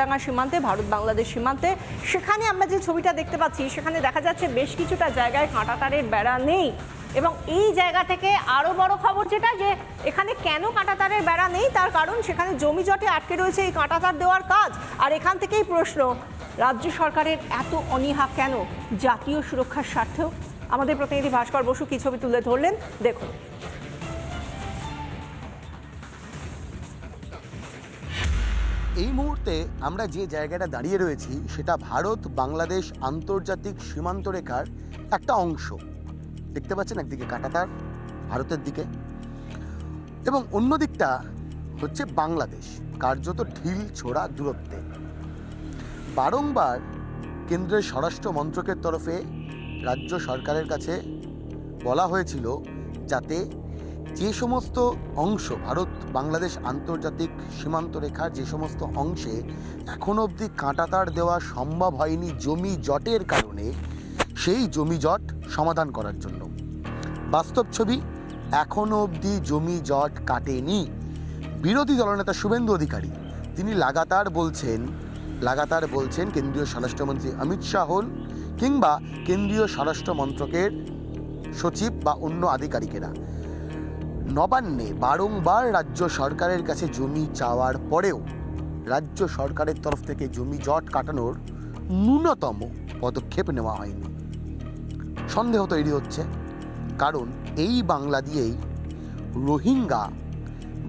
ডাঙ্গা সীমান্তে, ভারত বাংলাদেশ সীমান্তে, সেখানে আমরা যে ছবিটা দেখতে পাচ্ছি সেখানে দেখা যাচ্ছে বেশ কিছুটা জায়গায় কাঁটাতারের বেড়া নেই। এবং এই জায়গা থেকে আরও বড় খবর যেটা, যে এখানে কেন কাঁটাতারের বেড়া নেই তার কারণ সেখানে জমি জটে আটকে রয়েছে এই কাঁটাতার দেওয়ার কাজ। আর এখান থেকেই প্রশ্ন, রাজ্য সরকারের এত অনীহা কেন জাতীয় সুরক্ষার স্বার্থেও? আমাদের প্রতিনিধি ভাস্কর বসু কি ছবি তুলে ধরলেন দেখুন। এই মুহূর্তে আমরা যে জায়গাটা দাঁড়িয়ে রয়েছি সেটা ভারত বাংলাদেশ আন্তর্জাতিক সীমান্ত রেখার একটা অংশ। দেখতে পাচ্ছেন একদিকে কাঁটাতার ভারতের দিকে এবং অন্য দিকটা হচ্ছে বাংলাদেশ, কার্যত ঢিল ছোড়া দূরত্বে। বারংবার কেন্দ্রের স্বরাষ্ট্র মন্ত্রকের তরফে রাজ্য সরকারের কাছে বলা হয়েছিল যাতে যে সমস্ত অংশ ভারত বাংলাদেশ আন্তর্জাতিক সীমান্ত রেখার যে সমস্ত অংশে এখনো অবধি কাঁটাতার দেওয়া সম্ভব হয়নি জমি জটের কারণে, সেই জমি জট সমাধান করার জন্য। বাস্তব ছবি, এখনো অবধি জমি জট কাটেনি। বিরোধী দলনেতা শুভেন্দু অধিকারী তিনি লাগাতার বলছেন কেন্দ্রীয় স্বরাষ্ট্রমন্ত্রী অমিত শাহ হন কিংবা কেন্দ্রীয় স্বরাষ্ট্র মন্ত্রকের সচিব বা অন্য আধিকারিকেরা নবান্নে বারংবার রাজ্য সরকারের কাছে জমি চাওয়ার পরেও রাজ্য সরকারের তরফ থেকে জমি জট কাটানোর ন্যূনতম পদক্ষেপ নেওয়া হয়নি। সন্দেহ তৈরি হচ্ছে, কারণ এই বাংলা দিয়েই রোহিঙ্গা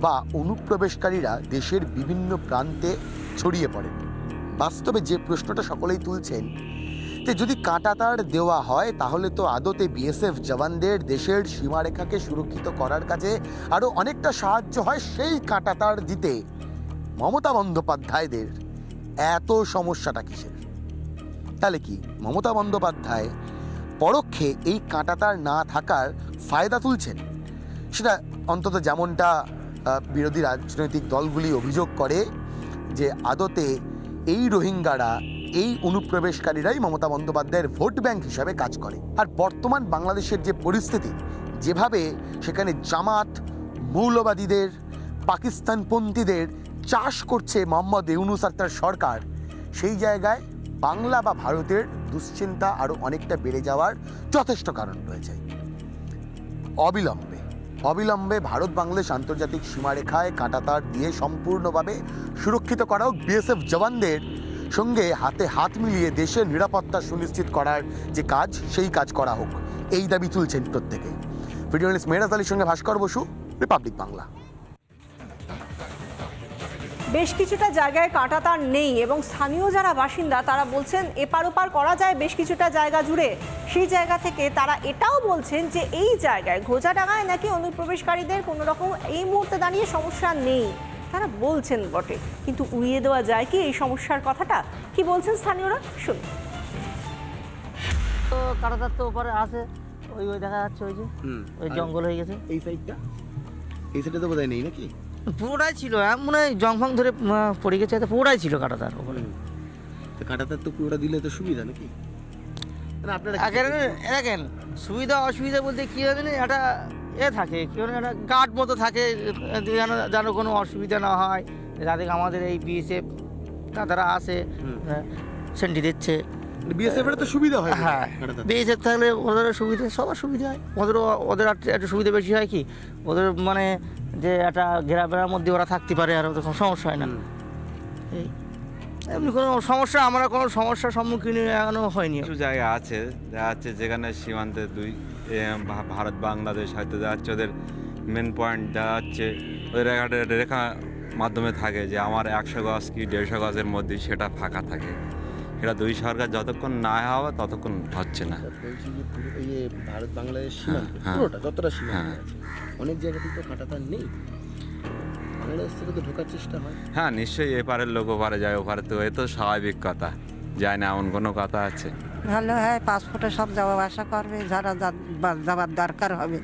বা অনুপ্রবেশকারীরা দেশের বিভিন্ন প্রান্তে ছড়িয়ে পড়ে। বাস্তবে যে প্রশ্নটা সকলেই তুলছেন, যে যদি কাঁটাতার দেওয়া হয় তাহলে তো আদতে বিএসএফ জওয়ানদের দেশের সীমারেখাকে সুরক্ষিত করার কাজে আরও অনেকটা সাহায্য হয়। সেই কাঁটাতার দিতে মমতা বন্দ্যোপাধ্যায়দের এত সমস্যাটা কিসের? তাহলে কি মমতা বন্দ্যোপাধ্যায় পরোক্ষে এই কাঁটাতার না থাকার ফায়দা তুলছেন? সেটা অন্তত যেমনটা বিরোধী রাজনৈতিক দলগুলি অভিযোগ করে যে আদতে এই রোহিঙ্গারা, এই অনুপ্রবেশকারীরাই মমতা বন্দ্যোপাধ্যায়ের ভোট ব্যাংক হিসাবে কাজ করে। আর বর্তমান বাংলাদেশের যে পরিস্থিতি, যেভাবে সেখানে জামাত, মৌলবাদীদের, পাকিস্তানপন্থীদের চাষ করছে মোহাম্মদ ইউনূস আর তার সরকার, সেই জায়গায় বাংলা বা ভারতের দুশ্চিন্তা আরও অনেকটা বেড়ে যাওয়ার যথেষ্ট কারণ রয়েছে। অবিলম্বে ভারত বাংলাদেশ আন্তর্জাতিক সীমারেখায় কাঁটাতার দিয়ে সম্পূর্ণভাবে সুরক্ষিত করা হোক। বিএসএফ জওয়ানদের সঙ্গে হাতে হাত মিলিয়ে দেশের নিরাপত্তা সুনিশ্চিত করার যে কাজ, সেই কাজ করা হোক, এই দাবি তুলছেন প্রত্যেকে। ভিডিও জার্নালিস্ট মেহরাজ আলীর সঙ্গে ভাস্কর বসু, রিপাবলিক বাংলা। বেশ কিছুটা জায়গায় কাঁটাতার নেই এবং স্থানীয় যারা বাসিন্দা তারা বলছেন এপার ওপার করা যায় বেশ কিছুটা জায়গা জুড়ে। সেই জায়গা থেকে তারা এটাও বলছেন যে এই জায়গায় ঘোচাডাঙ্গায় নাকি অনুপ্রবেশকারীদের কোনো রকম এই মুহূর্তে দাঁড়িয়ে সমস্যা নেই। তারা বলছেন বটে, কিন্তু উড়িয়ে দেওয়া যায় কি এই সমস্যার কথাটা? কি বলছেন স্থানীয়রা, শুনুন। তো কাঁটাতার তো ওপারে আছে, ওই দেখা যাচ্ছে, ওই যে ওই জঙ্গল হয়ে গেছে। এই সাইডটা তো বোধহয় নেই নাকি? পুরোটাই ছিল, মনে হয় জংফং ধরে পড়ে গেছে, পুরোটাই ছিল কাঁটাতার ওপরে। কাঁটাতার তো পুরোটা দিলে তো সুবিধা নাকি? দেখেন সুবিধা অসুবিধা বলতে কী হবে না, একটা থাকে কি একটা গার্ড মতো থাকে, যেন কোনো অসুবিধা না হয়। যাদের আমাদের এই বিএসএফ দাদারা আসে, সেন্টি দিচ্ছে, বিএসএফ তো সুবিধা হয়। হ্যাঁ, বিএসএফ থাকলে ওদের সুবিধা, সবার সুবিধা হয়। ওদের একটু সুবিধা বেশি হয় কি, ওদের মানে যে একটা ঘেরাবেড়ার মধ্যে ওরা থাকতে পারে, আর ওদের কোনো সমস্যা হয় না। এই এমনি কোনো সমস্যা, আমরা কোনো সমস্যার সম্মুখীন এখনো হয়নি। কিছু জায়গা আছে দেখা যাচ্ছে যেখানে সীমান্তে ভারত বাংলাদেশ হয়তো দেখা যাচ্ছে ওদের মেন পয়েন্ট দেখা যাচ্ছে ওদের একটা রেখা মাধ্যমে থাকে যে আমার 100 গজ কি 150 গজের মধ্যে সেটা ফাঁকা থাকে। সেটা দুই সরকার যতক্ষণ না হবে ততক্ষণ হচ্ছে না। ভারত বাংলাদেশ সীমান্ত পুরোটা যতটা সীমান্ত আছে, অনেক জায়গাতেই তো কাঁটাতার নেই। বাংলাদেশ থেকে তো ঢোকার চেষ্টা হয়। হ্যাঁ, নিশ্চয়ই এপারের লোক ওপারে যায়, ওপারে তো এ তো স্বাভাবিক কথা, যায় না এমন কোনো কথা আছে? ভালো হয়, পাসপোর্টে সব যাওয়া আসা করবে, যারা যাবার দরকার হবে,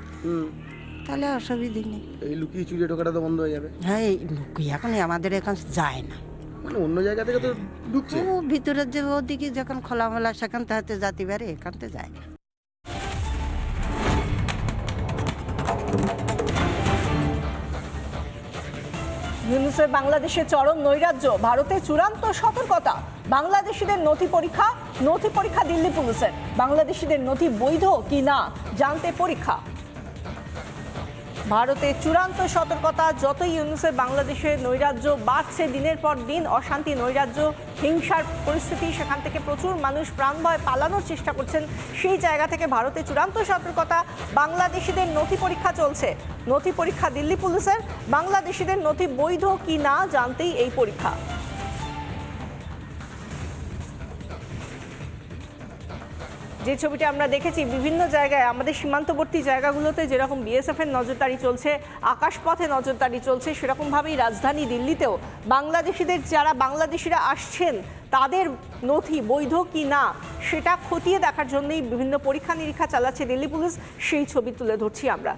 তাহলে অসুবিধে নেই। এই লুকিয়ে চুরিয়ে ঢোকাটা তো বন্ধ হয়ে যাবে। হ্যাঁ, এই লুকিয়ে এখন আমাদের এখানে যায় না, মানে অন্য জায়গা থেকে তো ঢুকছে। ভিতরের যে ওদিকে যখন খোলামেলা সেখান থেকে যেতে পারে, এখান থেকে যায় না। ইউনূসের বাংলাদেশে চরম নৈরাজ্য, ভারতে চূড়ান্ত সতর্কতা। বাংলাদেশিদের নথি পরীক্ষা দিল্লি পুলিশের। বাংলাদেশিদের নথি বৈধ কি না জানতে পরীক্ষা। ভারতে চূড়ান্ত সতর্কতা। যতই ইউনূসের বাংলাদেশে নৈরাজ্য বাড়ছে, দিনের পর দিন অশান্তি, নৈরাজ্য, হিংসার পরিস্থিতি, সেখান থেকে প্রচুর মানুষ প্রাণভয় পালানোর চেষ্টা করছেন। সেই জায়গা থেকে ভারতে চূড়ান্ত সতর্কতা। বাংলাদেশিদের নথি পরীক্ষা চলছে। নথি পরীক্ষা দিল্লি পুলিশের। বাংলাদেশিদের নথি বৈধ কি না জানতেই এই পরীক্ষা। যে ছবিটা আমরা দেখেছি বিভিন্ন জায়গায়, আমাদের সীমান্তবর্তী জায়গাগুলোতে যেরকম বিএসএফ এর নজরদারি চলছে, আকাশপথে নজরদারি চলছে, সেরকমভাবেই রাজধানী দিল্লিতেও বাংলাদেশিরা আসছেন তাদের নথি বৈধ কি না সেটা খতিয়ে দেখার জন্যই বিভিন্ন পরীক্ষা নিরীক্ষা চালাচ্ছে দিল্লি পুলিশ। সেই ছবি তুলে ধরছি আমরা।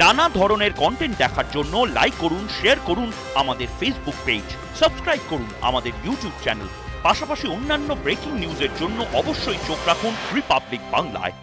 নানা ধরনের কন্টেন্ট দেখার জন্য লাইক করুন, শেয়ার করুন আমাদের ফেসবুক পেজ, সাবস্ক্রাইব করুন আমাদের ইউটিউব চ্যানেল। পাশাপাশি অন্যান্য ব্রেকিং নিউজের জন্য অবশ্যই চোখ রাখুন রিপাবলিক বাংলায়।